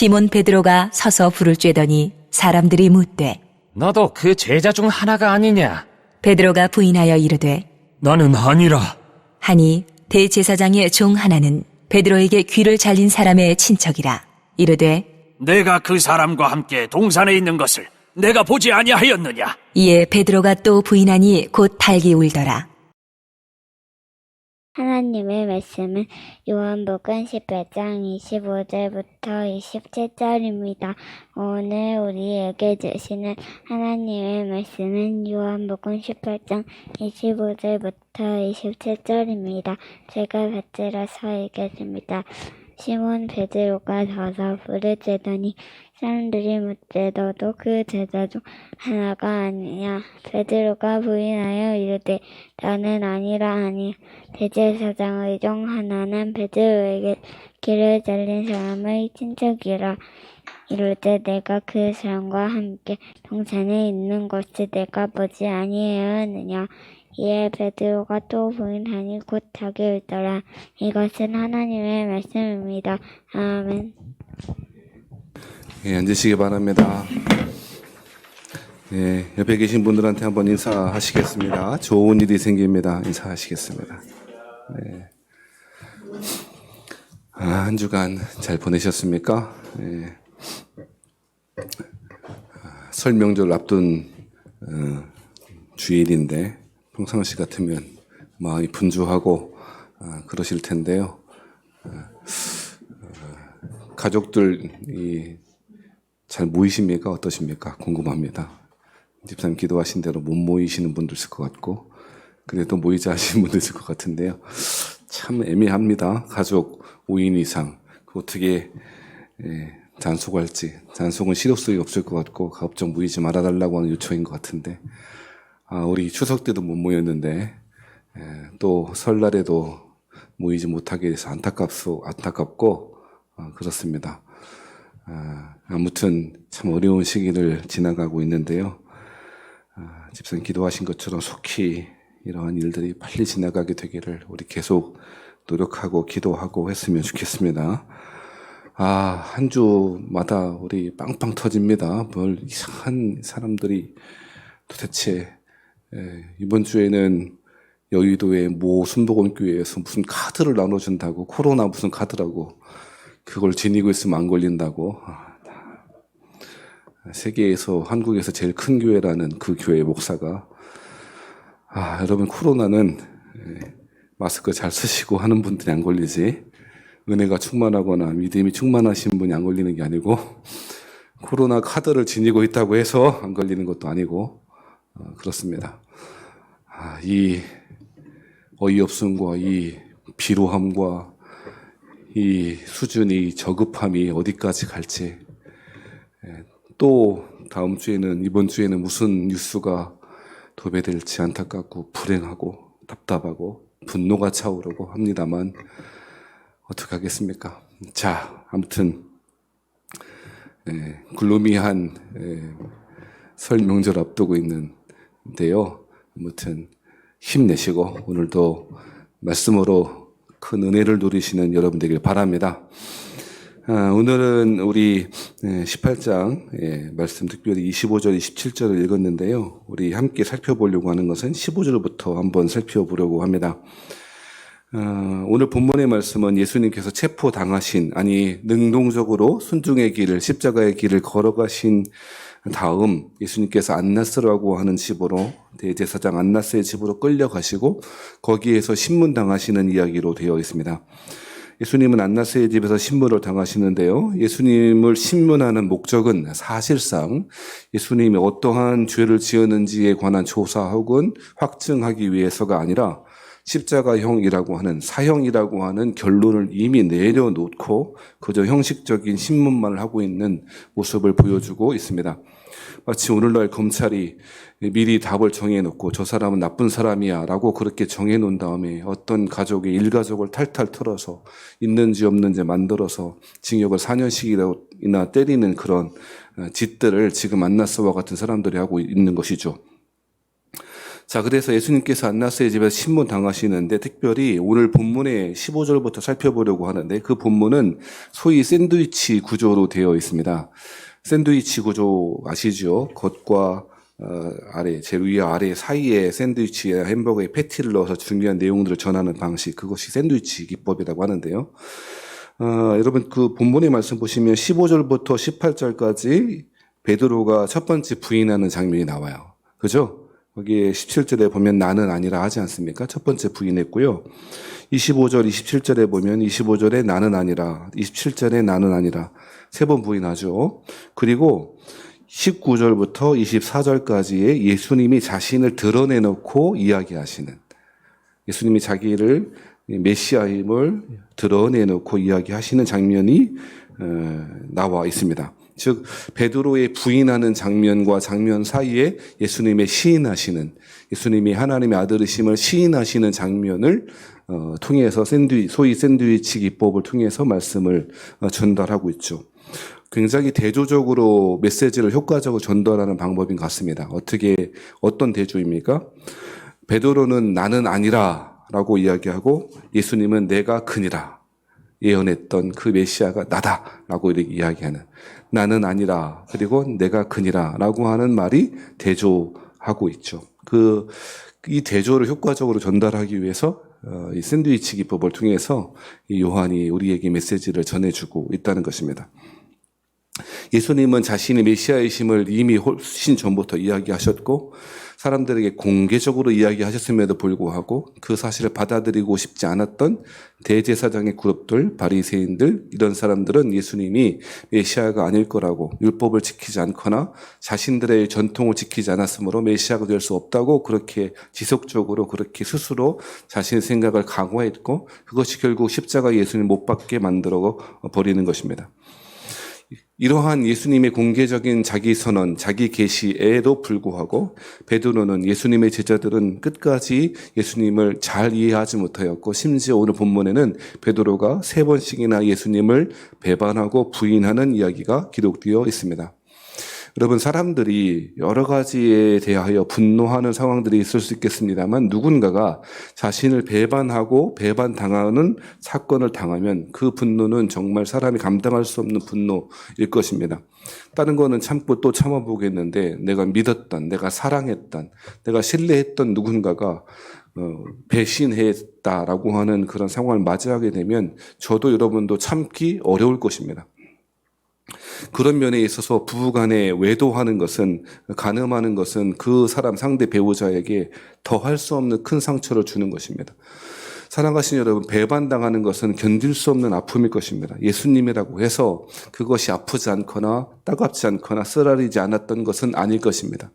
시몬 베드로가 서서 불을 쬐더니 사람들이 묻되 너도 그 제자 중 하나가 아니냐? 베드로가 부인하여 이르되 나는 아니라. 하니 대제사장의 종 하나는 베드로에게 귀를 잘린 사람의 친척이라. 이르되 내가 그 사람과 함께 동산에 있는 것을 내가 보지 아니하였느냐? 이에 베드로가 또 부인하니 곧 달기 울더라. 하나님의 말씀은 요한복음 18장 25절부터 27절입니다. 오늘 우리에게 주시는 하나님의 말씀은 요한복음 18장 25절부터 27절입니다. 제가 받들어서 읽겠습니다. 시몬 베드로가 서서 불을 쬐더니 사람들이 묻되 너도 그 제자 중 하나가 아니냐? 베드로가 부인하여 이르되 나는 아니라 하니 대제사장의 종 하나는 베드로에게 귀를 잘린 사람의 친척이라. 이럴 때 내가 그 사람과 함께 동산에 있는 것을 내가 보지 아니하였느냐? 이에 베드로가 또 부인하니 곧 자기 울더라. 이것은 하나님의 말씀입니다. 아멘. 예, 앉으시기 바랍니다. 예, 옆에 계신 분들한테 한번 인사하시겠습니다. 좋은 일이 생깁니다. 인사하시겠습니다. 예. 한 주간 잘 보내셨습니까? 예. 설 명절 앞둔 주일인데 평상시 같으면 마음이 분주하고 그러실 텐데요. 가족들이 잘 모이십니까? 어떠십니까? 궁금합니다. 집사님 기도하신 대로 못 모이시는 분도 있을 것 같고 그래도 모이자 하시는 분도 있을 것 같은데요. 참 애매합니다. 가족 5인 이상 어떻게 잔속할지. 잔속은 실효성이 없을 것 같고 가급적 모이지 말아달라고 하는 요청인 것 같은데 우리 추석 때도 못 모였는데 또 설날에도 모이지 못하게 돼서 안타깝고 그렇습니다. 아무튼 참 어려운 시기를 지나가고 있는데요. 집사님 기도하신 것처럼 속히 이러한 일들이 빨리 지나가게 되기를 우리 계속 노력하고 기도하고 했으면 좋겠습니다. 한 주마다 우리 빵빵 터집니다. 뭘 이상한 사람들이 도대체 이번 주에는 여의도의 모 순복음교회에서 무슨 카드를 나눠준다고 코로나 무슨 카드라고 그걸 지니고 있으면 안 걸린다고 세계에서 한국에서 제일 큰 교회라는 그 교회 목사가 여러분 코로나는 마스크 잘 쓰시고 하는 분들이 안 걸리지 은혜가 충만하거나 믿음이 충만하신 분이 안 걸리는 게 아니고 코로나 카드를 지니고 있다고 해서 안 걸리는 것도 아니고 그렇습니다. 이 어이없음과 이 비루함과 이 수준이 저급함이 어디까지 갈지 또 다음 주에는 이번 주에는 무슨 뉴스가 도배될지 안타깝고 불행하고 답답하고 분노가 차오르고 합니다만 어떻게 하겠습니까? 자, 아무튼 글루미한 설 명절 앞두고 있는데요. 아무튼 힘내시고 오늘도 말씀으로 큰 은혜를 누리시는 여러분 되길 바랍니다. 오늘은 우리 18장 말씀 특별히 25절, 27절을 읽었는데요. 우리 함께 살펴보려고 하는 것은 15절부터 한번 살펴보려고 합니다. 오늘 본문의 말씀은 예수님께서 체포당하신 능동적으로 순종의 길을 십자가의 길을 걸어가신 다음 예수님께서 안나스라고 하는 집으로 대제사장 안나스의 집으로 끌려가시고 거기에서 신문당하시는 이야기로 되어 있습니다. 예수님은 안나스의 집에서 신문을 당하시는데요. 예수님을 신문하는 목적은 사실상 예수님이 어떠한 죄를 지었는지에 관한 조사 혹은 확증하기 위해서가 아니라 십자가형이라고 하는 사형이라고 하는 결론을 이미 내려놓고 그저 형식적인 신문만을 하고 있는 모습을 보여주고 있습니다. 마치 오늘날 검찰이 미리 답을 정해놓고 저 사람은 나쁜 사람이야 라고 그렇게 정해놓은 다음에 어떤 가족의 일가족을 탈탈 털어서 있는지 없는지 만들어서 징역을 4년씩이나 때리는 그런 짓들을 지금 안나스와 같은 사람들이 하고 있는 것이죠. 자, 그래서 예수님께서 안나스의 집에서 신문 당하시는데 특별히 오늘 본문의 15절부터 살펴보려고 하는데 그 본문은 소위 샌드위치 구조로 되어 있습니다. 샌드위치 구조 아시죠? 겉과 아래, 제일 위와 아래 사이에 샌드위치에 햄버거에 패티를 넣어서 중요한 내용들을 전하는 방식, 그것이 샌드위치 기법이라고 하는데요. 여러분 그 본문의 말씀 보시면 15절부터 18절까지 베드로가 첫 번째 부인하는 장면이 나와요. 그죠? 거기에 17절에 보면 나는 아니라 하지 않습니까? 첫 번째 부인했고요. 25절, 27절에 보면 25절에 나는 아니라, 27절에 나는 아니라 세 번 부인하죠. 그리고 19절부터 24절까지의 예수님이 자신을 드러내놓고 이야기하시는, 예수님이 자기를 메시아임을 드러내놓고 이야기하시는 장면이 나와 있습니다. 즉 베드로의 부인하는 장면과 장면 사이에 예수님의 시인하시는, 예수님이 하나님의 아들이심을 시인하시는 장면을 통해서 소위 샌드위치 기법을 통해서 말씀을 전달하고 있죠. 굉장히 대조적으로 메시지를 효과적으로 전달하는 방법인 것 같습니다. 어떤 대조입니까? 베드로는 나는 아니라 라고 이야기하고 예수님은 내가 그니라, 예언했던 그 메시아가 나다라고 이렇게 이야기하는, 나는 아니라 그리고 내가 그니라라고 하는 말이 대조하고 있죠. 이 대조를 효과적으로 전달하기 위해서 이 샌드위치 기법을 통해서 이 요한이 우리에게 메시지를 전해주고 있다는 것입니다. 예수님은 자신의 메시아이심을 이미 훨씬 전부터 이야기하셨고 사람들에게 공개적으로 이야기하셨음에도 불구하고 그 사실을 받아들이고 싶지 않았던 대제사장의 그룹들, 바리새인들, 이런 사람들은 예수님이 메시아가 아닐 거라고, 율법을 지키지 않거나 자신들의 전통을 지키지 않았으므로 메시아가 될 수 없다고 그렇게 지속적으로 그렇게 스스로 자신의 생각을 강화했고 그것이 결국 십자가 예수님 못 박게 만들어 버리는 것입니다. 이러한 예수님의 공개적인 자기 선언, 자기 계시에도 불구하고 베드로는, 예수님의 제자들은 끝까지 예수님을 잘 이해하지 못하였고 심지어 오늘 본문에는 베드로가 3번씩이나 예수님을 배반하고 부인하는 이야기가 기록되어 있습니다. 여러분, 사람들이 여러 가지에 대하여 분노하는 상황들이 있을 수 있겠습니다만 누군가가 자신을 배반하고 배반당하는 사건을 당하면 그 분노는 정말 사람이 감당할 수 없는 분노일 것입니다. 다른 거는 참고 또 참아보겠는데 내가 믿었던, 내가 사랑했던, 내가 신뢰했던 누군가가 배신했다라고 하는 그런 상황을 맞이하게 되면 저도 여러분도 참기 어려울 것입니다. 그런 면에 있어서 부부간에 외도하는 것은, 간음하는 것은 그 사람 상대 배우자에게 더할 수 없는 큰 상처를 주는 것입니다. 사랑하신 여러분, 배반당하는 것은 견딜 수 없는 아픔일 것입니다. 예수님이라고 해서 그것이 아프지 않거나 따갑지 않거나 쓰라리지 않았던 것은 아닐 것입니다.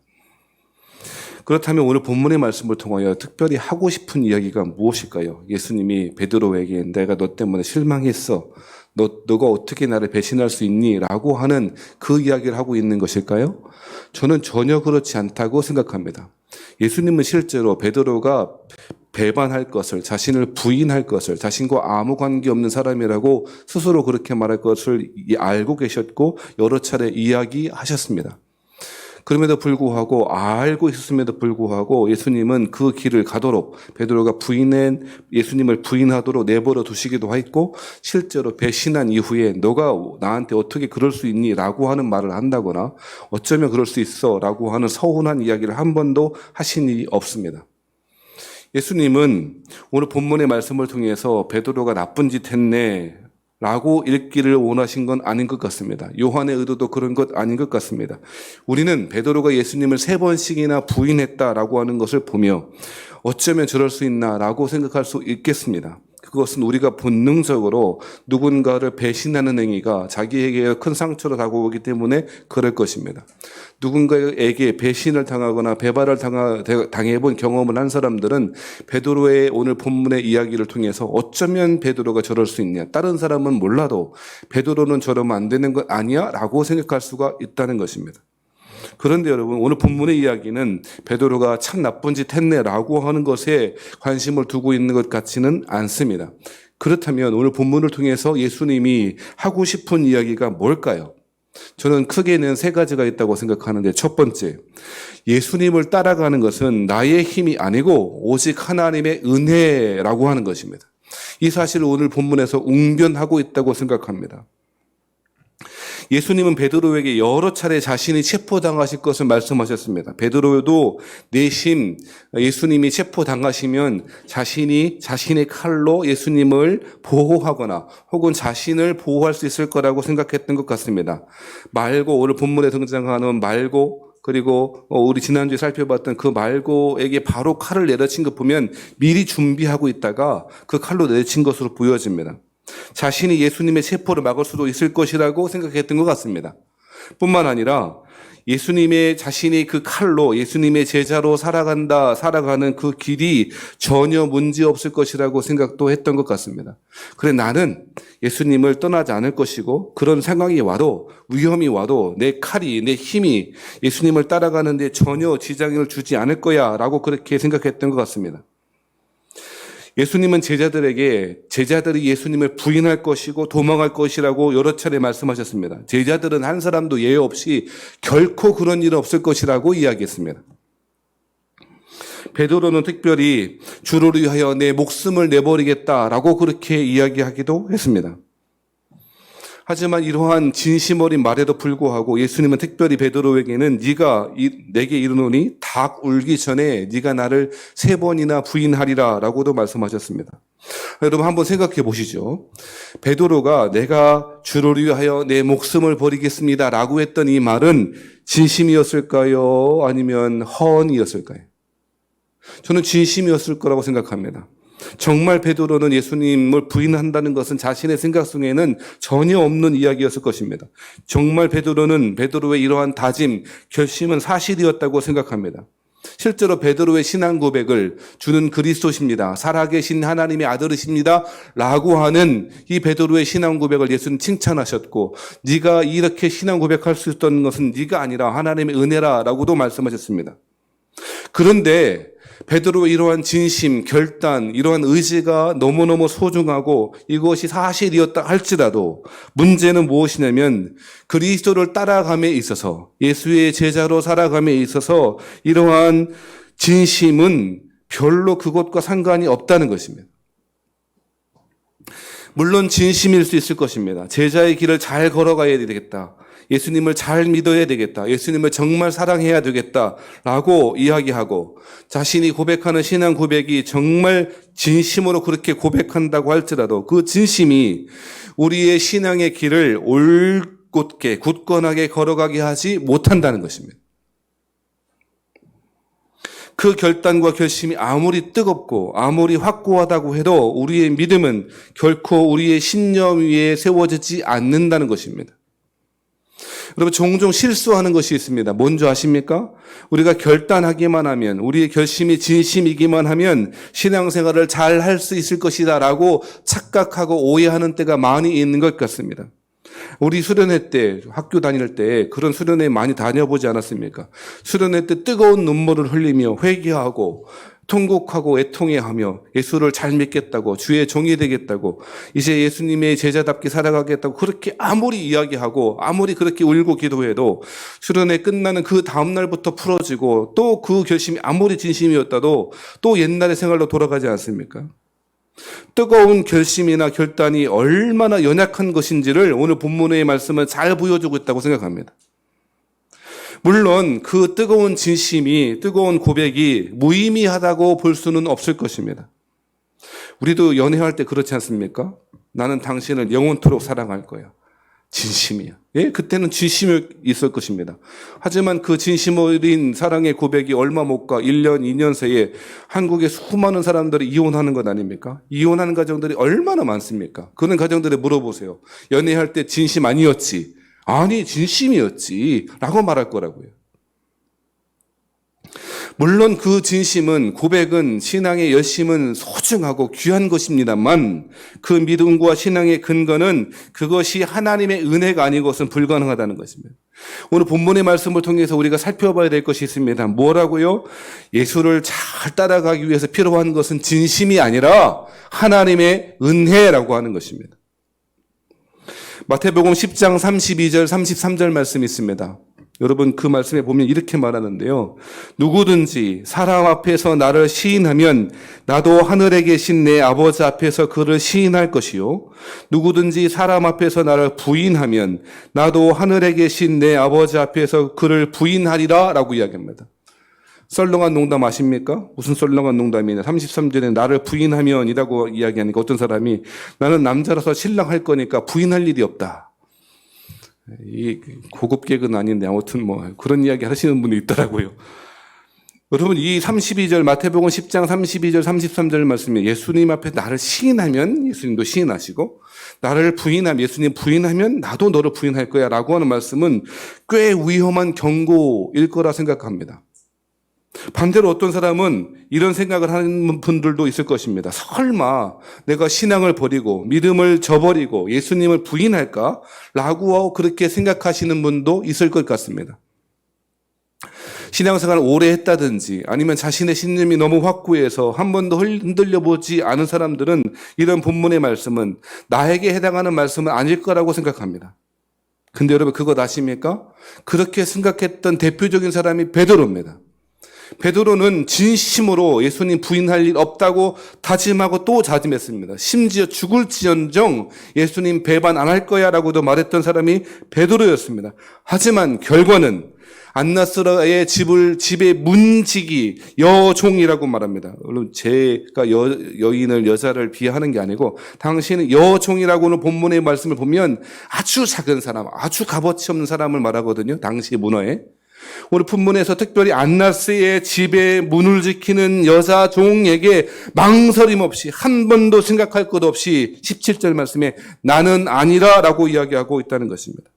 그렇다면 오늘 본문의 말씀을 통하여 특별히 하고 싶은 이야기가 무엇일까요? 예수님이 베드로에게 내가 너 때문에 실망했어, 너가 어떻게 나를 배신할 수 있니? 라고 하는 그 이야기를 하고 있는 것일까요? 저는 전혀 그렇지 않다고 생각합니다. 예수님은 실제로 베드로가 배반할 것을, 자신을 부인할 것을, 자신과 아무 관계없는 사람이라고 스스로 그렇게 말할 것을 알고 계셨고 여러 차례 이야기하셨습니다. 그럼에도 불구하고, 알고 있었음에도 불구하고 예수님은 그 길을 가도록, 베드로가 예수님을 부인하도록 내버려 두시기도 했고 실제로 배신한 이후에 너가 나한테 어떻게 그럴 수 있니? 라고 하는 말을 한다거나 어쩌면 그럴 수 있어 라고 하는 서운한 이야기를 한 번도 하신 일이 없습니다. 예수님은 오늘 본문의 말씀을 통해서 베드로가 나쁜 짓 했네 라고 읽기를 원하신 건 아닌 것 같습니다. 요한의 의도도 그런 것 아닌 것 같습니다. 우리는 베드로가 예수님을 3번씩이나 부인했다라고 하는 것을 보며 어쩌면 저럴 수 있나라고 생각할 수 있겠습니다. 그것은 우리가 본능적으로 누군가를 배신하는 행위가 자기에게 큰 상처로 다가오기 때문에 그럴 것입니다. 누군가에게 배신을 당하거나 배반을 당해본 경험을 한 사람들은 베드로의 오늘 본문의 이야기를 통해서 어쩌면 베드로가 저럴 수 있냐, 다른 사람은 몰라도 베드로는 저러면 안 되는 것 아니야? 라고 생각할 수가 있다는 것입니다. 그런데 여러분, 오늘 본문의 이야기는 베드로가 참 나쁜 짓 했네라고 하는 것에 관심을 두고 있는 것 같지는 않습니다. 그렇다면 오늘 본문을 통해서 예수님이 하고 싶은 이야기가 뭘까요? 저는 크게는 세 가지가 있다고 생각하는데, 첫 번째, 예수님을 따라가는 것은 나의 힘이 아니고 오직 하나님의 은혜라고 하는 것입니다. 이 사실을 오늘 본문에서 웅변하고 있다고 생각합니다. 예수님은 베드로에게 여러 차례 자신이 체포당하실 것을 말씀하셨습니다. 베드로도 내심 예수님이 체포당하시면 자신의 칼로 예수님을 보호하거나 혹은 자신을 보호할 수 있을 거라고 생각했던 것 같습니다. 말고, 오늘 본문에 등장하는 말고, 그리고 우리 지난주에 살펴봤던 그 말고에게 바로 칼을 내려친 것 보면 미리 준비하고 있다가 그 칼로 내친 것으로 보여집니다. 자신이 예수님의 체포를 막을 수도 있을 것이라고 생각했던 것 같습니다. 뿐만 아니라 예수님의 자신이 그 칼로 예수님의 제자로 살아가는 그 길이 전혀 문제 없을 것이라고 생각도 했던 것 같습니다. 그래, 나는 예수님을 떠나지 않을 것이고 그런 상황이 와도, 위험이 와도 내 칼이, 내 힘이 예수님을 따라가는 데 전혀 지장을 주지 않을 거야 라고 그렇게 생각했던 것 같습니다. 예수님은 제자들이 예수님을 부인할 것이고 도망할 것이라고 여러 차례 말씀하셨습니다. 제자들은 한 사람도 예외 없이 결코 그런 일은 없을 것이라고 이야기했습니다. 베드로는 특별히 주를 위하여 내 목숨을 내버리겠다라고 그렇게 이야기하기도 했습니다. 하지만 이러한 진심 어린 말에도 불구하고 예수님은 특별히 베드로에게는 네가 내게 이르노니 닭 울기 전에 네가 나를 3번이나 부인하리라 라고도 말씀하셨습니다. 여러분 한번 생각해 보시죠. 베드로가 내가 주를 위하여 내 목숨을 버리겠습니다 라고 했던 이 말은 진심이었을까요? 아니면 허언이었을까요? 저는 진심이었을 거라고 생각합니다. 정말 베드로는 예수님을 부인한다는 것은 자신의 생각 속에는 전혀 없는 이야기였을 것입니다. 정말 베드로의 이러한 다짐, 결심은 사실이었다고 생각합니다. 실제로 베드로의 신앙 고백을 주는 그리스도십니다, 살아계신 하나님의 아들이십니다 라고 하는 이 베드로의 신앙 고백을 예수님 칭찬하셨고, 네가 이렇게 신앙 고백할 수 있었던 것은 네가 아니라 하나님의 은혜라 라고도 말씀하셨습니다. 그런데 베드로의 이러한 진심, 결단, 이러한 의지가 너무너무 소중하고 이것이 사실이었다 할지라도 문제는 무엇이냐면 그리스도를 따라감에 있어서, 예수의 제자로 살아감에 있어서 이러한 진심은 별로 그것과 상관이 없다는 것입니다. 물론 진심일 수 있을 것입니다. 제자의 길을 잘 걸어가야 되겠다, 예수님을 잘 믿어야 되겠다, 예수님을 정말 사랑해야 되겠다라고 이야기하고 자신이 고백하는 신앙 고백이 정말 진심으로 그렇게 고백한다고 할지라도 그 진심이 우리의 신앙의 길을 올곧게 굳건하게 걸어가게 하지 못한다는 것입니다. 그 결단과 결심이 아무리 뜨겁고 아무리 확고하다고 해도 우리의 믿음은 결코 우리의 신념 위에 세워지지 않는다는 것입니다. 여러분, 종종 실수하는 것이 있습니다. 뭔지 아십니까? 우리가 결단하기만 하면, 우리의 결심이 진심이기만 하면 신앙생활을 잘 할 수 있을 것이다 라고 착각하고 오해하는 때가 많이 있는 것 같습니다. 우리 수련회 때, 학교 다닐 때 그런 수련회 많이 다녀보지 않았습니까? 수련회 때 뜨거운 눈물을 흘리며 회개하고 통곡하고 애통해하며 예수를 잘 믿겠다고, 주의 종이 되겠다고, 이제 예수님의 제자답게 살아가겠다고 그렇게 아무리 이야기하고 아무리 그렇게 울고 기도해도 수련회 끝나는 그 다음 날부터 풀어지고 또 그 결심이 아무리 진심이었다도 또 옛날의 생활로 돌아가지 않습니까? 뜨거운 결심이나 결단이 얼마나 연약한 것인지를 오늘 본문의 말씀은 잘 보여주고 있다고 생각합니다. 물론 그 뜨거운 진심이, 뜨거운 고백이 무의미하다고 볼 수는 없을 것입니다. 우리도 연애할 때 그렇지 않습니까? 나는 당신을 영원토록 사랑할 거야. 진심이야. 예? 그때는 진심이 있을 것입니다. 하지만 그 진심 어린 사랑의 고백이 얼마 못 가 1년, 2년 새에 한국의 수많은 사람들이 이혼하는 것 아닙니까? 이혼하는 가정들이 얼마나 많습니까? 그런 가정들에 물어보세요. 연애할 때 진심 아니었지? 아니, 진심이었지 라고 말할 거라고요. 물론 그 진심은, 고백은, 신앙의 열심은 소중하고 귀한 것입니다만 그 믿음과 신앙의 근거는 그것이 하나님의 은혜가 아닌 것은 불가능하다는 것입니다. 오늘 본문의 말씀을 통해서 우리가 살펴봐야 될 것이 있습니다. 뭐라고요? 예수를 잘 따라가기 위해서 필요한 것은 진심이 아니라 하나님의 은혜라고 하는 것입니다. 마태복음 10장 32절 33절 말씀이 있습니다. 여러분 그 말씀에 보면 이렇게 말하는데요. 누구든지 사람 앞에서 나를 시인하면 나도 하늘에 계신 내 아버지 앞에서 그를 시인할 것이요. 누구든지 사람 앞에서 나를 부인하면 나도 하늘에 계신 내 아버지 앞에서 그를 부인하리라 라고 이야기합니다. 썰렁한 농담 아십니까? 무슨 썰렁한 농담이냐. 33절에 나를 부인하면 이라고 이야기하니까 어떤 사람이 나는 남자라서 신랑 할 거니까 부인할 일이 없다. 이 고급 개그는 아닌데 아무튼 뭐 그런 이야기 하시는 분이 있더라고요. 여러분 이 32절 마태복음 10장 32절 33절 말씀에 예수님 앞에 나를 시인하면 예수님도 시인하시고 나를 부인하면 예수님 부인하면 나도 너를 부인할 거야 라고 하는 말씀은 꽤 위험한 경고일 거라 생각합니다. 반대로 어떤 사람은 이런 생각을 하는 분들도 있을 것입니다. 설마 내가 신앙을 버리고 믿음을 저버리고 예수님을 부인할까? 라고 그렇게 생각하시는 분도 있을 것 같습니다. 신앙생활을 오래 했다든지 아니면 자신의 신념이 너무 확고해서 한 번도 흔들려 보지 않은 사람들은 이런 본문의 말씀은 나에게 해당하는 말씀은 아닐 거라고 생각합니다. 근데 여러분 그거 아십니까? 그렇게 생각했던 대표적인 사람이 베드로입니다. 베드로는 진심으로 예수님 부인할 일 없다고 다짐하고 또 다짐했습니다. 심지어 죽을지언정 예수님 배반 안 할 거야 라고도 말했던 사람이 베드로였습니다. 하지만 결과는 안나스라의 집의 문지기 여종이라고 말합니다. 물론 제가 여인을 여자를 비하하는 게 아니고 당신은 여종이라고는 본문의 말씀을 보면 아주 작은 사람, 아주 값어치 없는 사람을 말하거든요. 당시 문화에. 오늘 본문에서 특별히 안나스의 집에 문을 지키는 여자 종에게 망설임 없이 한 번도 생각할 것 없이 17절 말씀에 나는 아니라 라고 이야기하고 있다는 것입니다.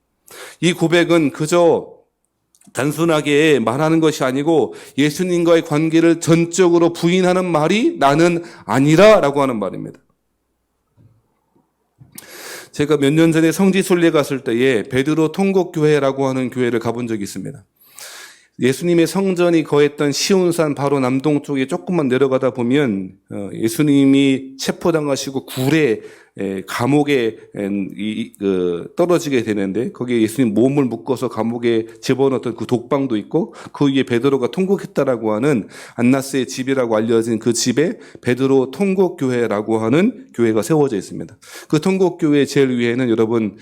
이 고백은 그저 단순하게 말하는 것이 아니고 예수님과의 관계를 전적으로 부인하는 말이 나는 아니라 라고 하는 말입니다. 제가 몇 년 전에 성지순례 갔을 때에 베드로 통곡교회라고 하는 교회를 가본 적이 있습니다. 예수님의 성전이 거했던 시온산 바로 남동쪽에 조금만 내려가다 보면 예수님이 체포당하시고 굴에 감옥에 떨어지게 되는데 거기에 예수님 몸을 묶어서 감옥에 집어넣었던 그 독방도 있고 그 위에 베드로가 통곡했다라고 하는 안나스의 집이라고 알려진 그 집에 베드로 통곡교회라고 하는 교회가 세워져 있습니다. 그 통곡교회 제일 위에는 여러분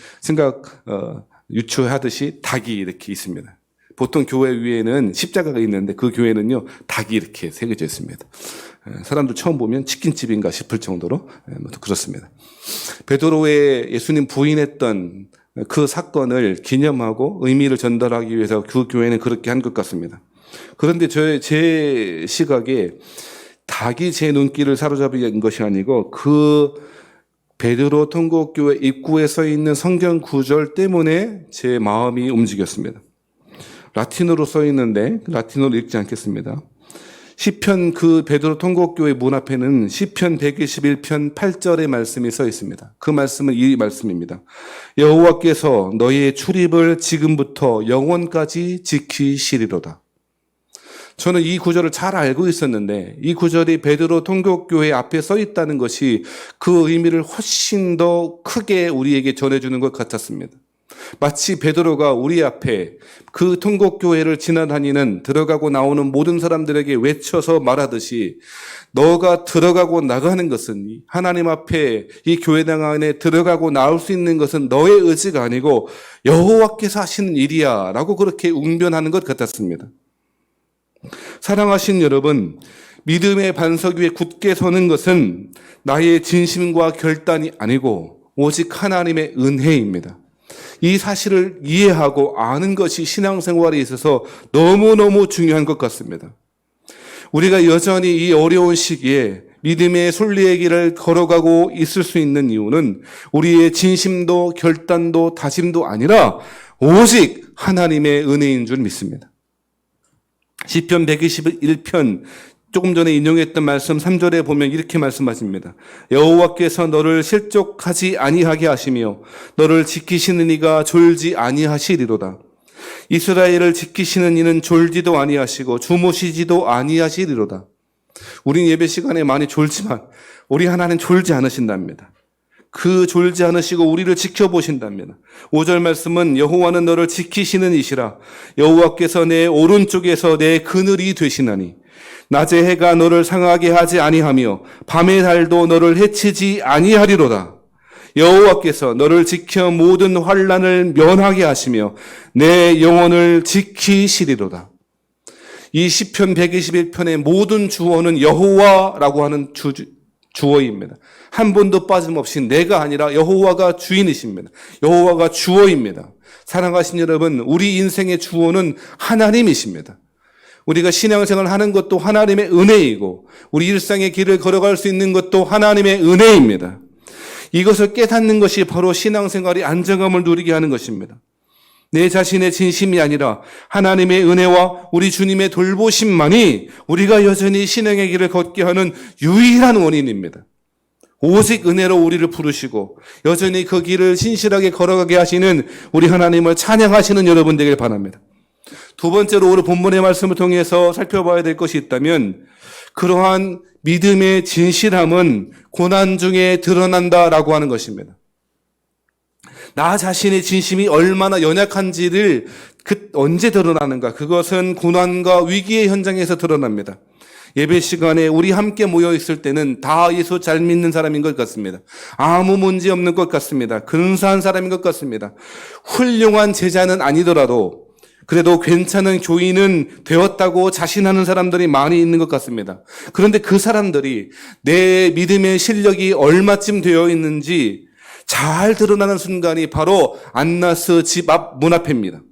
유추하듯이 닭이 이렇게 있습니다. 보통 교회 위에는 십자가가 있는데 그 교회는요 닭이 이렇게 새겨져 있습니다. 사람들 처음 보면 치킨집인가 싶을 정도로 그렇습니다. 베드로의 예수님 부인했던 그 사건을 기념하고 의미를 전달하기 위해서 그 교회는 그렇게 한 것 같습니다. 그런데 제 시각에 닭이 제 눈길을 사로잡은 것이 아니고 그 베드로 통곡교회 입구에 서 있는 성경 구절 때문에 제 마음이 움직였습니다. 라틴어로 써 있는데 라틴어로 읽지 않겠습니다. 시편 그 베드로 통곡교회 문 앞에는 시편 121편 8절의 말씀이 써 있습니다. 그 말씀은 이 말씀입니다. 여호와께서 너희의 출입을 지금부터 영원까지 지키시리로다. 저는 이 구절을 잘 알고 있었는데 이 구절이 베드로 통곡교회 앞에 써 있다는 것이 그 의미를 훨씬 더 크게 우리에게 전해주는 것 같았습니다. 마치 베드로가 우리 앞에 그 통곡교회를 지나다니는 들어가고 나오는 모든 사람들에게 외쳐서 말하듯이 너가 들어가고 나가는 것은 하나님 앞에 이 교회당 안에 들어가고 나올 수 있는 것은 너의 의지가 아니고 여호와께서 하시는 일이야 라고 그렇게 웅변하는 것 같았습니다. 사랑하신 여러분, 믿음의 반석 위에 굳게 서는 것은 나의 진심과 결단이 아니고 오직 하나님의 은혜입니다. 이 사실을 이해하고 아는 것이 신앙생활에 있어서 너무너무 중요한 것 같습니다. 우리가 여전히 이 어려운 시기에 믿음의 순리의 길을 걸어가고 있을 수 있는 이유는 우리의 진심도 결단도 다짐도 아니라 오직 하나님의 은혜인 줄 믿습니다. 시편 121편 조금 전에 인용했던 말씀 3절에 보면 이렇게 말씀하십니다. 여호와께서 너를 실족하지 아니하게 하시며 너를 지키시는 이가 졸지 아니하시리로다. 이스라엘을 지키시는 이는 졸지도 아니하시고 주무시지도 아니하시리로다. 우린 예배 시간에 많이 졸지만 우리 하나님 졸지 않으신답니다. 그 졸지 않으시고 우리를 지켜보신답니다. 5절 말씀은 여호와는 너를 지키시는 이시라. 여호와께서 내 오른쪽에서 내 그늘이 되시나니 낮의 해가 너를 상하게 하지 아니하며 밤의 달도 너를 해치지 아니하리로다. 여호와께서 너를 지켜 모든 환난을 면하게 하시며 내 영혼을 지키시리로다. 이 시편 121편의 모든 주어는 여호와라고 하는 주어입니다. 한 번도 빠짐없이 내가 아니라 여호와가 주인이십니다. 여호와가 주어입니다. 사랑하신 여러분, 우리 인생의 주어는 하나님이십니다. 우리가 신앙생활을 하는 것도 하나님의 은혜이고 우리 일상의 길을 걸어갈 수 있는 것도 하나님의 은혜입니다. 이것을 깨닫는 것이 바로 신앙생활의 안정감을 누리게 하는 것입니다. 내 자신의 진심이 아니라 하나님의 은혜와 우리 주님의 돌보심만이 우리가 여전히 신앙의 길을 걷게 하는 유일한 원인입니다. 오직 은혜로 우리를 부르시고 여전히 그 길을 신실하게 걸어가게 하시는 우리 하나님을 찬양하시는 여러분 되길 바랍니다. 두 번째로 오늘 본문의 말씀을 통해서 살펴봐야 될 것이 있다면 그러한 믿음의 진실함은 고난 중에 드러난다라고 하는 것입니다. 나 자신의 진심이 얼마나 연약한지를 언제 드러나는가? 그것은 고난과 위기의 현장에서 드러납니다. 예배 시간에 우리 함께 모여 있을 때는 다 예수 잘 믿는 사람인 것 같습니다. 아무 문제 없는 것 같습니다. 근사한 사람인 것 같습니다. 훌륭한 제자는 아니더라도 그래도 괜찮은 교인은 되었다고 자신하는 사람들이 많이 있는 것 같습니다. 그런데 그 사람들이 내 믿음의 실력이 얼마쯤 되어 있는지 잘 드러나는 순간이 바로 안나스 집 앞 문 앞입니다.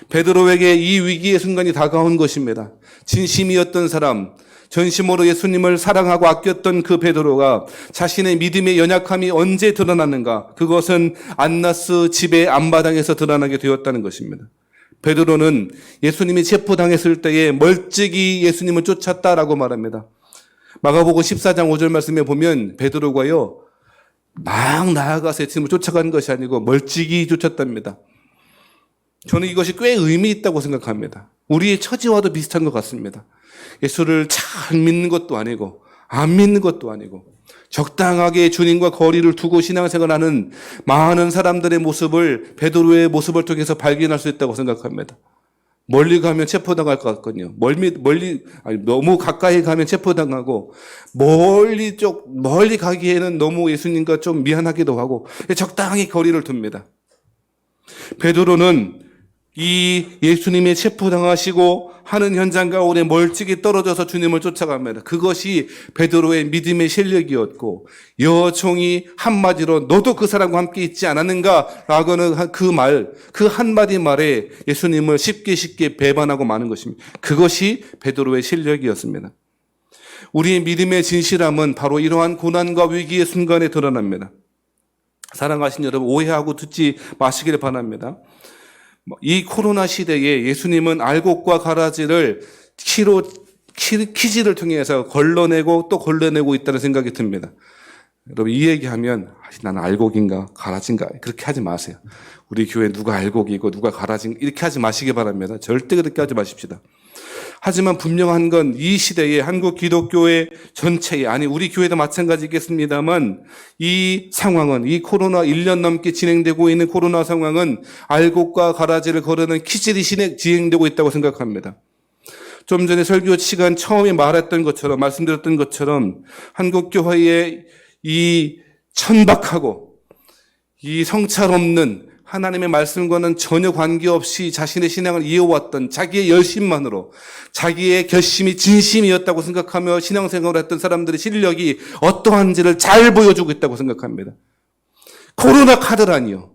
베드로에게 이 위기의 순간이 다가온 것입니다. 진심이었던 사람, 전심으로 예수님을 사랑하고 아꼈던 그 베드로가 자신의 믿음의 연약함이 언제 드러났는가? 그것은 안나스 집의 앞마당에서 드러나게 되었다는 것입니다. 베드로는 예수님이 체포당했을 때에 멀찍이 예수님을 쫓았다라고 말합니다. 마가복음 14장 5절 말씀에 보면 베드로가요 막 나아가서 예수님을 쫓아가는 것이 아니고 멀찍이 쫓았답니다. 저는 이것이 꽤 의미 있다고 생각합니다. 우리의 처지와도 비슷한 것 같습니다. 예수를 잘 믿는 것도 아니고 안 믿는 것도 아니고 적당하게 주님과 거리를 두고 신앙생활하는 많은 사람들의 모습을 베드로의 모습을 통해서 발견할 수 있다고 생각합니다. 멀리 가면 체포당할 것 같거든요. 너무 가까이 가면 체포당하고 멀리 가기에는 너무 예수님과 좀 미안하기도 하고 적당히 거리를 둡니다. 베드로는 이 예수님의 체포당하시고 하는 현장 가운데 멀찍이 떨어져서 주님을 쫓아갑니다. 그것이 베드로의 믿음의 실력이었고 여종이 한마디로 너도 그 사람과 함께 있지 않았는가라고는 그 한마디 말에 예수님을 쉽게 배반하고 마는 것입니다. 그것이 베드로의 실력이었습니다. 우리의 믿음의 진실함은 바로 이러한 고난과 위기의 순간에 드러납니다. 사랑하신 여러분, 오해하고 듣지 마시기를 바랍니다. 이 코로나 시대에 예수님은 알곡과 가라지를 키지를 통해서 걸러내고 또 걸러내고 있다는 생각이 듭니다. 여러분 이 얘기하면 나는 알곡인가 가라지인가 그렇게 하지 마세요. 우리 교회 누가 알곡이고 누가 가라지인가 이렇게 하지 마시기 바랍니다. 절대 그렇게 하지 마십시다. 하지만 분명한 건 이 시대에 한국 기독교회 전체에 아니 우리 교회도 마찬가지겠습니다만 이 상황은 이 코로나 1년 넘게 진행되고 있는 코로나 상황은 알곡과 가라지를 거르는 키질이 진행되고 있다고 생각합니다. 좀 전에 설교 시간 처음에 말씀드렸던 것처럼 한국 교회의 이 천박하고 이 성찰 없는 하나님의 말씀과는 전혀 관계없이 자신의 신앙을 이어왔던 자기의 열심만으로 자기의 결심이 진심이었다고 생각하며 신앙생활을 했던 사람들의 실력이 어떠한지를 잘 보여주고 있다고 생각합니다. 코로나 카드라니요.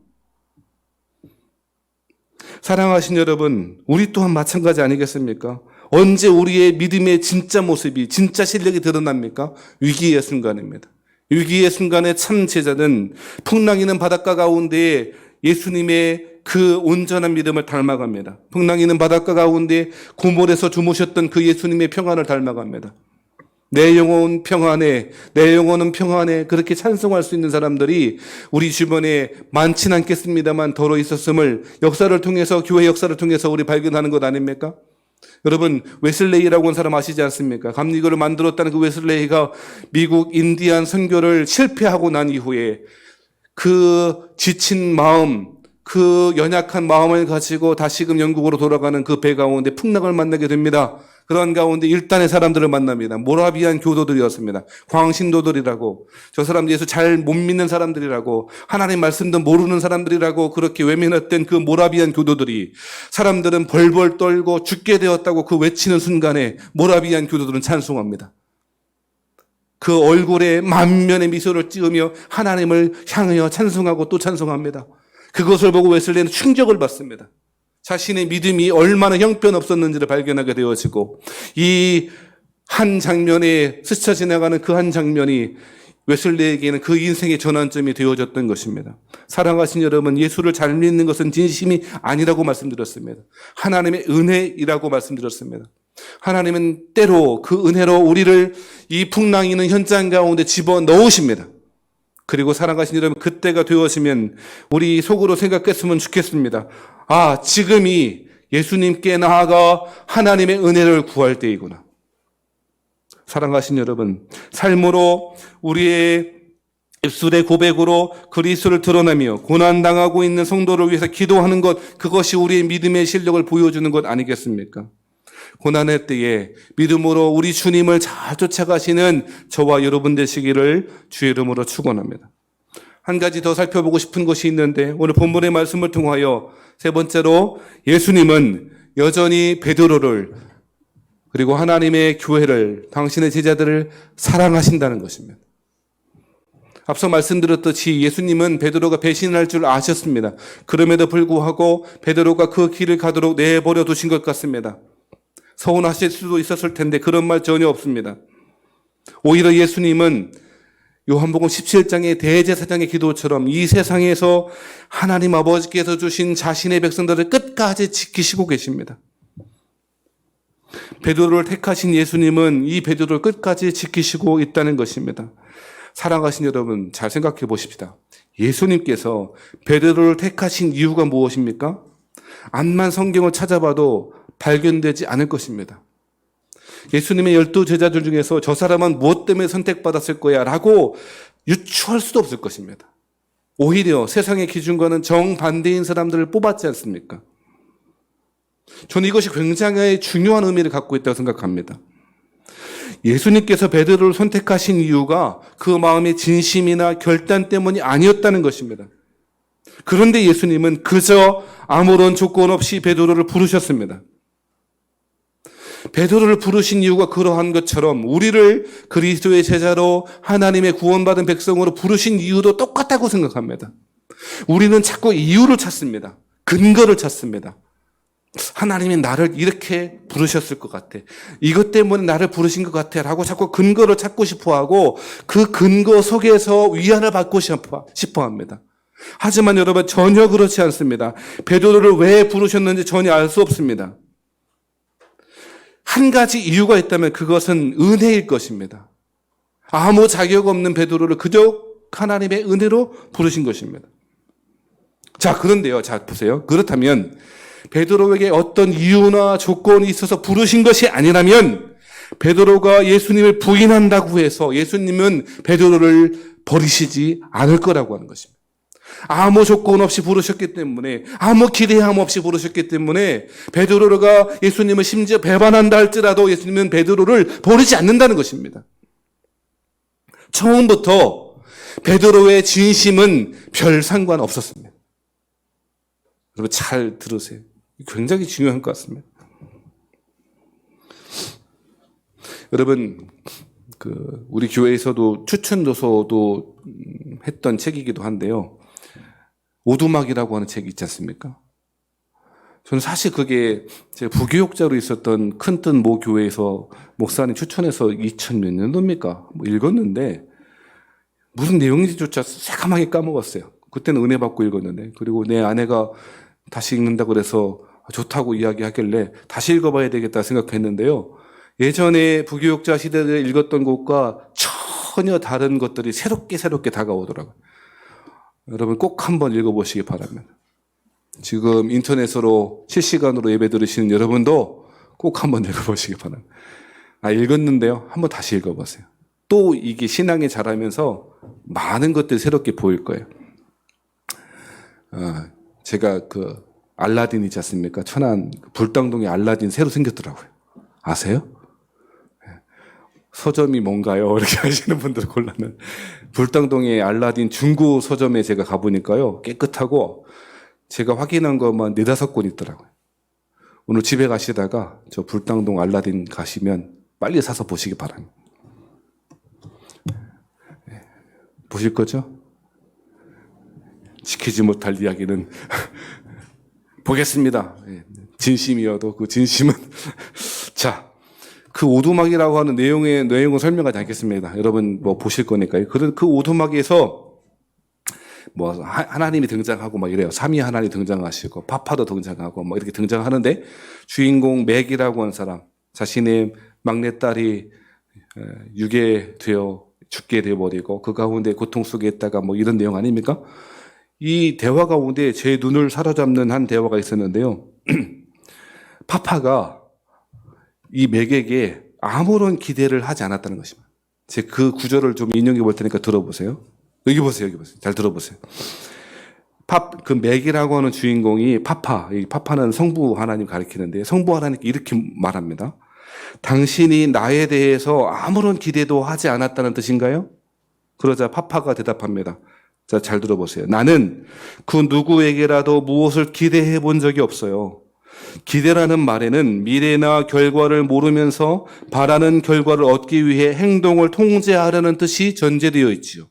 사랑하신 여러분, 우리 또한 마찬가지 아니겠습니까? 언제 우리의 믿음의 진짜 모습이 진짜 실력이 드러납니까? 위기의 순간입니다. 위기의 순간에 참 제자는 풍랑이는 바닷가 가운데에 예수님의 그 온전한 믿음을 닮아갑니다. 풍랑이는 바닷가 가운데 고몰에서 주무셨던 그 예수님의 평안을 닮아갑니다. 내 영혼 평안해, 내 영혼은 평안해 그렇게 찬송할 수 있는 사람들이 우리 주변에 많지는 않겠습니다만 더러 있었음을 역사를 통해서 교회 역사를 통해서 우리 발견하는 것 아닙니까? 여러분, 웨슬레이라고 하는 사람 아시지 않습니까? 감리교를 만들었다는 그 웨슬레이가 미국 인디안 선교를 실패하고 난 이후에 그 지친 마음, 그 연약한 마음을 가지고 다시금 영국으로 돌아가는 그 배 가운데 풍랑을 만나게 됩니다. 그런 가운데 일단의 사람들을 만납니다. 모라비안 교도들이었습니다. 광신도들이라고, 저 사람 예수 잘 못 믿는 사람들이라고, 하나님 말씀도 모르는 사람들이라고 그렇게 외면했던 그 모라비안 교도들이, 사람들은 벌벌 떨고 죽게 되었다고 그 외치는 순간에 모라비안 교도들은 찬송합니다. 그 얼굴에 만면의 미소를 띄우며 하나님을 향하여 찬송하고 또 찬송합니다. 그것을 보고 웨슬레이는 충격을 받습니다. 자신의 믿음이 얼마나 형편없었는지를 발견하게 되어지고, 이 한 장면에 스쳐 지나가는 그 한 장면이 웨슬레이에게는 그 인생의 전환점이 되어졌던 것입니다. 사랑하신 여러분, 예수를 잘 믿는 것은 진심이 아니라고 말씀드렸습니다. 하나님의 은혜이라고 말씀드렸습니다. 하나님은 때로 그 은혜로 우리를 이 풍랑이는 현장 가운데 집어넣으십니다. 그리고 사랑하신 여러분, 그때가 되어지면 우리 속으로 생각했으면 좋겠습니다. 아, 지금이 예수님께 나아가 하나님의 은혜를 구할 때이구나. 사랑하신 여러분, 삶으로 우리의 입술의 고백으로 그리스도를 드러내며 고난당하고 있는 성도를 위해서 기도하는 것, 그것이 우리의 믿음의 실력을 보여주는 것 아니겠습니까? 고난의 때에 믿음으로 우리 주님을 잘 쫓아가시는 저와 여러분 되시기를 주의 이름으로 축원합니다. 한 가지 더 살펴보고 싶은 것이 있는데, 오늘 본문의 말씀을 통하여 세 번째로 예수님은 여전히 베드로를, 그리고 하나님의 교회를, 당신의 제자들을 사랑하신다는 것입니다. 앞서 말씀드렸듯이 예수님은 베드로가 배신할 줄 아셨습니다. 그럼에도 불구하고 베드로가 그 길을 가도록 내버려 두신 것 같습니다. 서운하실 수도 있었을 텐데 그런 말 전혀 없습니다. 오히려 예수님은 요한복음 17장의 대제사장의 기도처럼 이 세상에서 하나님 아버지께서 주신 자신의 백성들을 끝까지 지키시고 계십니다. 베드로를 택하신 예수님은 이 베드로를 끝까지 지키시고 있다는 것입니다. 사랑하신 여러분, 잘 생각해 보십시다. 예수님께서 베드로를 택하신 이유가 무엇입니까? 암만 성경을 찾아봐도 발견되지 않을 것입니다. 예수님의 12 제자들 중에서 저 사람은 무엇 때문에 선택받았을 거야 라고 유추할 수도 없을 것입니다. 오히려 세상의 기준과는 정반대인 사람들을 뽑았지 않습니까? 저는 이것이 굉장히 중요한 의미를 갖고 있다고 생각합니다. 예수님께서 베드로를 선택하신 이유가 그 마음의 진심이나 결단 때문이 아니었다는 것입니다. 그런데 예수님은 그저 아무런 조건 없이 베드로를 부르셨습니다. 베드로를 부르신 이유가 그러한 것처럼 우리를 그리스도의 제자로 하나님의 구원받은 백성으로 부르신 이유도 똑같다고 생각합니다. 우리는 자꾸 이유를 찾습니다. 근거를 찾습니다. 하나님이 나를 이렇게 부르셨을 것 같아. 이것 때문에 나를 부르신 것 같아. 라고 자꾸 근거를 찾고 싶어 하고 그 근거 속에서 위안을 받고 싶어 합니다. 하지만 여러분, 전혀 그렇지 않습니다. 베드로를 왜 부르셨는지 전혀 알 수 없습니다. 한 가지 이유가 있다면 그것은 은혜일 것입니다. 아무 자격 없는 베드로를 그저 하나님의 은혜로 부르신 것입니다. 자, 그런데요. 자, 보세요. 그렇다면 베드로에게 어떤 이유나 조건이 있어서 부르신 것이 아니라면 베드로가 예수님을 부인한다고 해서 예수님은 베드로를 버리시지 않을 거라고 하는 것입니다. 아무 조건 없이 부르셨기 때문에, 아무 기대함 없이 부르셨기 때문에 베드로가 예수님을 심지어 배반한다 할지라도 예수님은 베드로를 버리지 않는다는 것입니다. 처음부터 베드로의 진심은 별 상관없었습니다. 여러분 잘 들으세요. 굉장히 중요한 것 같습니다. 여러분, 우리 교회에서도 추천도서도 했던 책이기도 한데요. 오두막이라고 하는 책이 있지 않습니까? 저는 사실 그게 제 부교육자로 있었던 큰뜬 모 교회에서 목사님 추천해서 2000몇 년도입니까? 읽었는데 무슨 내용인지조차 새까맣게 까먹었어요. 그때는 은혜 받고 읽었는데, 그리고 내 아내가 다시 읽는다고 그래서 좋다고 이야기하길래 다시 읽어봐야 되겠다 생각했는데요. 예전에 부교육자 시대에 읽었던 것과 전혀 다른 것들이 새롭게 다가오더라고요. 여러분 꼭 한번 읽어보시기 바랍니다. 지금 인터넷으로 실시간으로 예배 들으시는 여러분도 꼭 한번 읽어보시기 바랍니다. 읽었는데요. 한번 다시 읽어보세요. 또 이게 신앙이 자라면서 많은 것들이 새롭게 보일 거예요. 제가 그 알라딘 있지 않습니까? 천안 불당동에 알라딘 새로 생겼더라고요. 아세요? 서점이 뭔가요? 이렇게 하시는 분들 곤란한. 불당동에 알라딘 중고 서점에 제가 가보니까요. 깨끗하고 제가 확인한 것만 4-5권 있더라고요. 오늘 집에 가시다가 저 불당동 알라딘 가시면 빨리 사서 보시기 바랍니다. 보실 거죠? 지키지 못할 이야기는 보겠습니다. 진심이어도 그 진심은 자, 그 오두막이라고 하는 내용은 설명하지 않겠습니다. 여러분 뭐 보실 거니까요. 그 오두막에서 뭐 하나님이 등장하고 막 이래요. 삼위 하나님이 등장하시고 파파도 등장하고 뭐 이렇게 등장하는데 주인공 맥이라고 하는 사람 자신의 막내딸이 유괴되어 죽게 되어버리고 그 가운데 고통 속에 있다가 뭐 이런 내용 아닙니까? 이 대화 가운데 제 눈을 사로잡는 한 대화가 있었는데요. 파파가 이 맥에게 아무런 기대를 하지 않았다는 것입니다. 제가 그 구절을 좀 인용해 볼 테니까 들어보세요. 여기 보세요. 잘 들어보세요. 그 맥이라고 하는 주인공이 이 파파는 성부 하나님 가리키는데 성부 하나님께 이렇게 말합니다. 당신이 나에 대해서 아무런 기대도 하지 않았다는 뜻인가요? 그러자 파파가 대답합니다. 자, 잘 들어보세요. 나는 그 누구에게라도 무엇을 기대해 본 적이 없어요. 기대라는 말에는 미래나 결과를 모르면서 바라는 결과를 얻기 위해 행동을 통제하려는 뜻이 전제되어 있지요.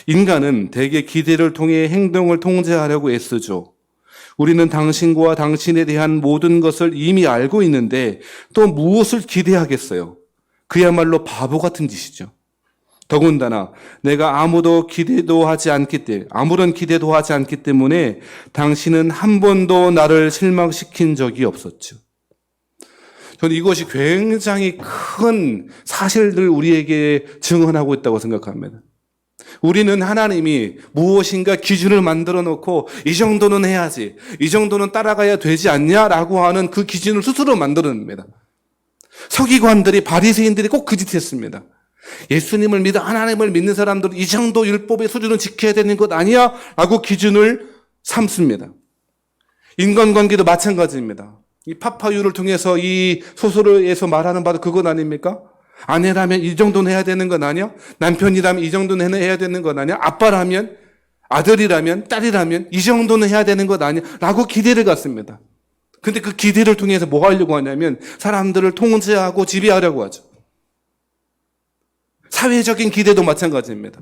인간은 대개 기대를 통해 행동을 통제하려고 애쓰죠. 우리는 당신과 당신에 대한 모든 것을 이미 알고 있는데 또 무엇을 기대하겠어요? 그야말로 바보 같은 짓이죠. 더군다나 내가 아무런 기대도 하지 않기 때문에 당신은 한 번도 나를 실망시킨 적이 없었죠. 저는 이것이 굉장히 큰 사실을 우리에게 증언하고 있다고 생각합니다. 우리는 하나님이 무엇인가 기준을 만들어 놓고 이 정도는 해야지, 이 정도는 따라가야 되지 않냐라고 하는 그 기준을 스스로 만들어냅니다. 서기관들이 바리새인들이 꼭 그 짓 했습니다. 예수님을 믿어 하나님을 믿는 사람들은 이 정도 율법의 수준은 지켜야 되는 것 아니야? 라고 기준을 삼습니다. 인간관계도 마찬가지입니다. 이 파파유를 통해서 이 소설에서 말하는 바도 그건 아닙니까? 아내라면 이 정도는 해야 되는 건 아니야? 남편이라면 이 정도는 해야 되는 건 아니야? 아빠라면, 아들이라면, 딸이라면 이 정도는 해야 되는 것 아니야? 라고 기대를 갖습니다. 근데 그 기대를 통해서 뭐 하려고 하냐면 사람들을 통제하고 지배하려고 하죠. 사회적인 기대도 마찬가지입니다.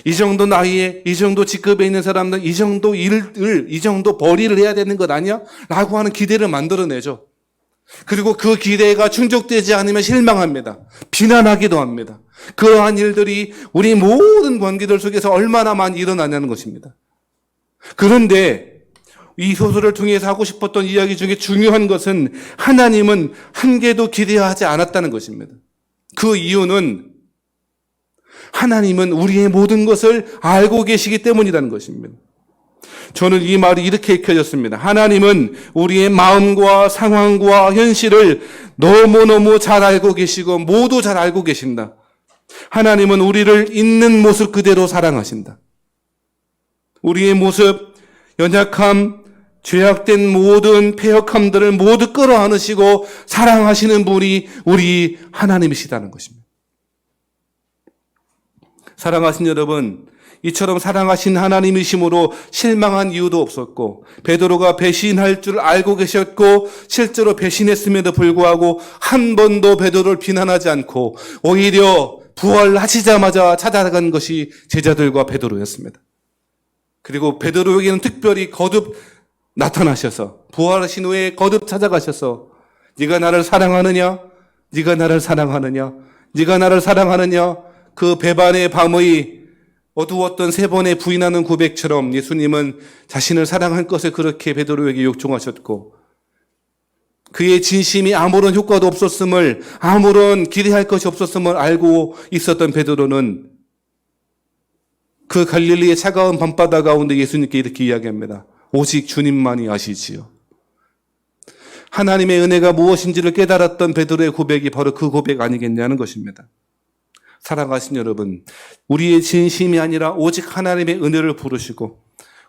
이 정도 나이에, 이 정도 직급에 있는 사람들은 이 정도 일을, 이 정도 벌이를 해야 되는 것 아니야? 라고 하는 기대를 만들어내죠. 그리고 그 기대가 충족되지 않으면 실망합니다. 비난하기도 합니다. 그러한 일들이 우리 모든 관계들 속에서 얼마나 많이 일어나냐는 것입니다. 그런데 이 소설을 통해서 하고 싶었던 이야기 중에 중요한 것은 하나님은 한 개도 기대하지 않았다는 것입니다. 그 이유는 하나님은 우리의 모든 것을 알고 계시기 때문이라는 것입니다. 저는 이 말이 이렇게 익혀졌습니다. 하나님은 우리의 마음과 상황과 현실을 너무너무 잘 알고 계시고 모두 잘 알고 계신다. 하나님은 우리를 있는 모습 그대로 사랑하신다. 우리의 모습, 연약함, 죄악된 모든 패역함들을 모두 끌어안으시고 사랑하시는 분이 우리 하나님이시다는 것입니다. 사랑하신 여러분, 이처럼 사랑하신 하나님이심으로 실망한 이유도 없었고 베드로가 배신할 줄 알고 계셨고 실제로 배신했음에도 불구하고 한 번도 베드로를 비난하지 않고 오히려 부활하시자마자 찾아간 것이 제자들과 베드로였습니다. 그리고 베드로에게는 특별히 거듭 나타나셔서 부활하신 후에 거듭 찾아가셔서 네가 나를 사랑하느냐? 네가 나를 사랑하느냐? 네가 나를 사랑하느냐? 그 배반의 밤의 어두웠던 3번의 부인하는 고백처럼 예수님은 자신을 사랑할 것을 그렇게 베드로에게 요청하셨고 그의 진심이 아무런 효과도 없었음을 아무런 기대할 것이 없었음을 알고 있었던 베드로는 그 갈릴리의 차가운 밤바다 가운데 예수님께 이렇게 이야기합니다. 오직 주님만이 아시지요. 하나님의 은혜가 무엇인지를 깨달았던 베드로의 고백이 바로 그 고백 아니겠냐는 것입니다. 사랑하신 여러분, 우리의 진심이 아니라 오직 하나님의 은혜를 부르시고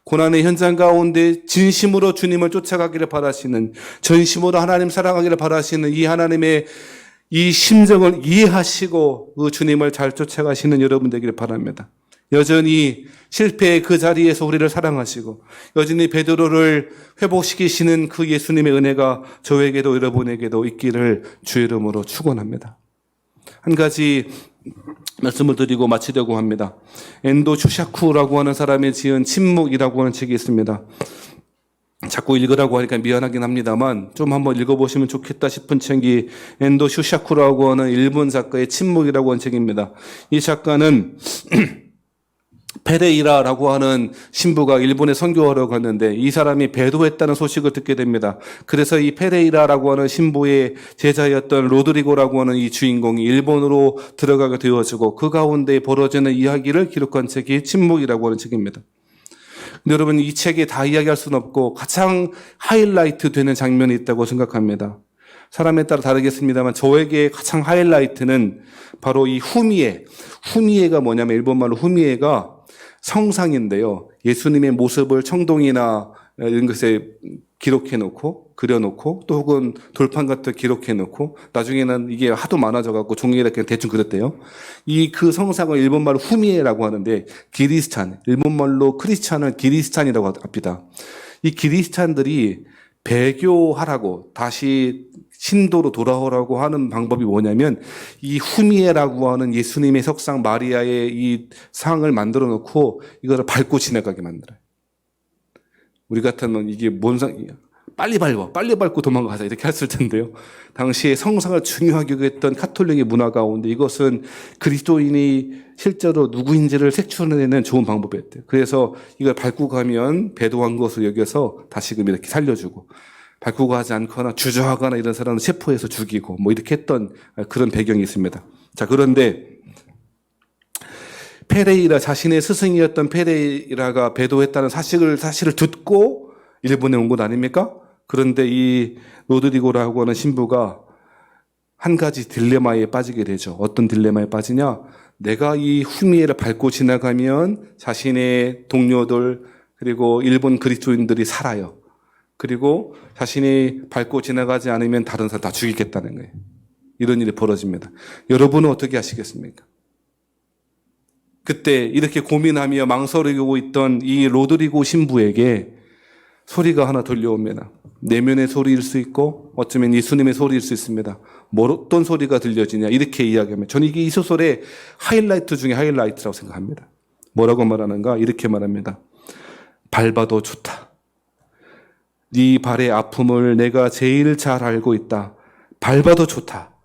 고난의 현장 가운데 진심으로 주님을 쫓아가기를 바라시는, 전심으로 하나님 사랑하기를 바라시는 이 하나님의 이 심정을 이해하시고 그 주님을 잘 쫓아가시는 여러분 되기를 바랍니다. 여전히 실패의 그 자리에서 우리를 사랑하시고 여전히 베드로를 회복시키시는 그 예수님의 은혜가 저에게도 여러분에게도 있기를 주의 이름으로 축원합니다. 한 가지 말씀을 드리고 마치려고 합니다. 엔도 슈샤쿠라고 하는 사람이 지은 침묵이라고 하는 책이 있습니다. 자꾸 읽으라고 하니까 미안하긴 합니다만 좀 한번 읽어보시면 좋겠다 싶은 책이 엔도 슈샤쿠라고 하는 일본 작가의 침묵이라고 하는 책입니다. 이 작가는 페레이라라고 하는 신부가 일본에 선교하러 갔는데 이 사람이 배도했다는 소식을 듣게 됩니다. 그래서 이 페레이라라고 하는 신부의 제자였던 로드리고라고 하는 이 주인공이 일본으로 들어가게 되어지고 그 가운데 벌어지는 이야기를 기록한 책이 침묵이라고 하는 책입니다. 근데 여러분, 이 책에 다 이야기할 수는 없고 가장 하이라이트 되는 장면이 있다고 생각합니다. 사람에 따라 다르겠습니다만 저에게 가장 하이라이트는 바로 이 후미에가 뭐냐면 일본말로 후미에가 성상인데요. 예수님의 모습을 청동이나 이런 것에 기록해놓고 그려놓고 또 혹은 돌판 같은 기록해놓고 나중에는 이게 하도 많아져갖고 종이에다 그냥 대충 그렸대요. 그 성상을 일본말로 후미에라고 하는데 기리스찬, 일본말로 크리스찬을 기리스찬이라고 합니다. 이 기리스찬들이 배교하라고 다시 신도로 돌아오라고 하는 방법이 뭐냐면 이 후미에라고 하는 예수님의 석상 마리아의 이 상을 만들어 놓고 이거를 밟고 지나가게 만들어요. 우리 같으면 이게 뭔 상이야? 빨리 밟고 도망가자 이렇게 했을 텐데요. 당시에 성상을 중요하게 여겼던 카톨릭의 문화 가운데 이것은 그리스도인이 실제로 누구인지를 색출해내는 좋은 방법이었대요. 그래서 이걸 밟고 가면 배도한 것을 여겨서 다시금 이렇게 살려주고 밟고 가지 않거나 주저하거나 이런 사람은 체포해서 죽이고 뭐 이렇게 했던 그런 배경이 있습니다. 자, 그런데 페레이라 자신의 스승이었던 페레이라가 배도했다는 사실을 듣고 일본에 온 것 아닙니까? 그런데 이 로드리고라고 하는 신부가 한 가지 딜레마에 빠지게 되죠. 어떤 딜레마에 빠지냐? 내가 이 후미에를 밟고 지나가면 자신의 동료들 그리고 일본 그리스도인들이 살아요. 그리고 자신이 밟고 지나가지 않으면 다른 사람 다 죽이겠다는 거예요. 이런 일이 벌어집니다. 여러분은 어떻게 하시겠습니까? 그때 이렇게 고민하며 망설이고 있던 이 로드리고 신부에게 소리가 하나 들려옵니다. 내면의 소리일 수 있고 어쩌면 예수님의 소리일 수 있습니다. 어떤 소리가 들려지냐 이렇게 이야기하면 저는 이게 이 소설의 하이라이트 중에 하이라이트라고 생각합니다. 뭐라고 말하는가? 이렇게 말합니다. 밟아도 좋다. 네 발의 아픔을 내가 제일 잘 알고 있다. 밟아도 좋다.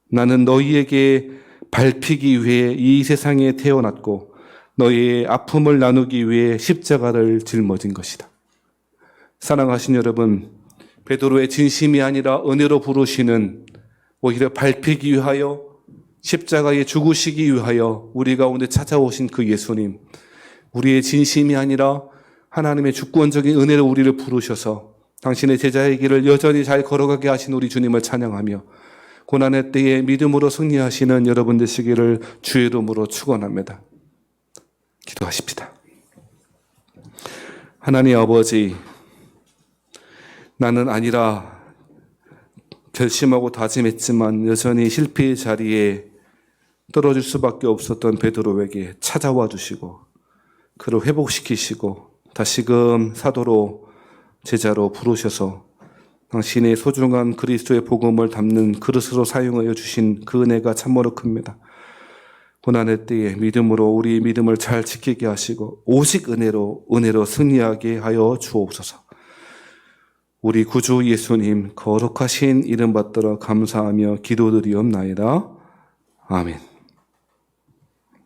나는 너희에게 밟히기 위해 이 세상에 태어났고 너희의 아픔을 나누기 위해 십자가를 짊어진 것이다. 사랑하신 여러분, 베드로의 진심이 아니라 은혜로 부르시는 오히려 밟히기 위하여 십자가에 죽으시기 위하여 우리 가운데 찾아오신 그 예수님, 우리의 진심이 아니라 하나님의 주권적인 은혜로 우리를 부르셔서 당신의 제자의 길을 여전히 잘 걸어가게 하신 우리 주님을 찬양하며 고난의 때에 믿음으로 승리하시는 여러분 되시기를 주의 이름으로 축원합니다. 기도하십시다. 하나님 아버지, 나는 아니라 결심하고 다짐했지만 여전히 실패의 자리에 떨어질 수밖에 없었던 베드로에게 찾아와 주시고 그를 회복시키시고 다시금 사도로 제자로 부르셔서 당신의 소중한 그리스도의 복음을 담는 그릇으로 사용하여 주신 그 은혜가 참으로 큽니다. 고난의 때에 믿음으로 우리 믿음을 잘 지키게 하시고 오직 은혜로 승리하게 하여 주옵소서. 우리 구주 예수님 거룩하신 이름 받들어 감사하며 기도드리옵나이다. 아멘.